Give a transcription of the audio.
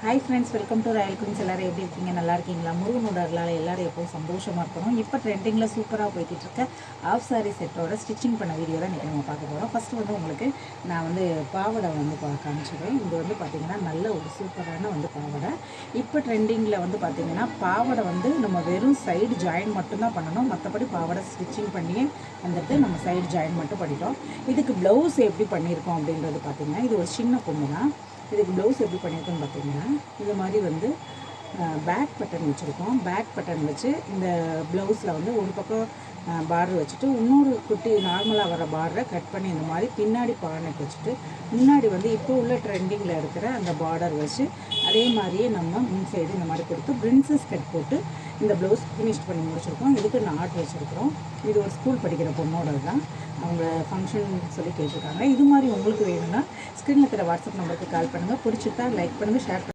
Hi friends, welcome to Royal Queens. எல்லோரும் எப்படி இருக்கீங்க? நல்லா இருக்கீங்களா? முருகனோட அருளால் எல்லோரும் எப்போவும் சந்தோஷமாக இருக்கணும். இப்போ ட்ரெண்டிங்கில் சூப்பராக போய்கிட்டு இருக்க ஆஃப் சாரி செட்டோட ஸ்டிச்சிங் பண்ண வீடியோ தான் இன்றைக்கி நம்ம பார்க்க போகிறோம். ஃபஸ்ட்டு உங்களுக்கு நான் பாவாடை காமிச்சிடுவேன். இது பார்த்திங்கன்னா நல்ல ஒரு சூப்பரான பாவாடை. இப்போ ட்ரெண்டிங்கில் பார்த்திங்கன்னா பாவாடை நம்ம வெறும் சைடு ஜாயின் மட்டும்தான் பண்ணணும். மற்றபடி பாவாடை ஸ்டிச்சிங் பண்ணியே நம்ம சைடு ஜாயின் மட்டும் பண்ணிட்டோம். இதுக்கு ப்ளவுஸ் எப்படி பண்ணியிருக்கோம் அப்படின்றது பார்த்திங்கன்னா, இது ஒரு சின்ன பொண்ணு தான். இதுக்கு ப்ளவுஸ் எப்படி பண்ணியிருக்கோன்னு பார்த்தீங்கன்னா, இது மாதிரி பேக் பட்டன் வச்சுருக்கோம். பேக் பட்டன் வச்சு இந்த ப்ளவுஸில் ஒரு பக்கம் பார்டர் வச்சுட்டு இன்னொரு குட்டி நார்மலாக வர பார்டரை கட் பண்ணி இந்த மாதிரி பின்னாடி பானைக்கு வச்சுட்டு முன்னாடி இப்போ உள்ள ட்ரெண்டிங்கில் இருக்கிற அந்த பார்டர் வச்சு அதே மாதிரியே நம்ம முன் சைடு இந்த மாதிரி கொடுத்து பிரின்சஸ் கட் போட்டு இந்த ப்ளவுஸ் ஃபினிஷ் பண்ணி முடிச்சிருக்கோம். இதுக்கு நாட் வச்சுருக்குறோம். இது ஒரு ஸ்கூல் படிக்கிற பொண்ணோட தான். அவங்க ஃபங்க்ஷன் சொல்லி கேட்டிருக்காங்க. இது மாதிரி உங்களுக்கு வேணும்னா ஸ்க்ரீனில் இருக்கிற வாட்ஸ்அப் நம்பருக்கு கால் பண்ணுங்கள். பிடிச்சிட்டா லைக் பண்ணுங்கள், ஷேர் பண்ணுங்கள்.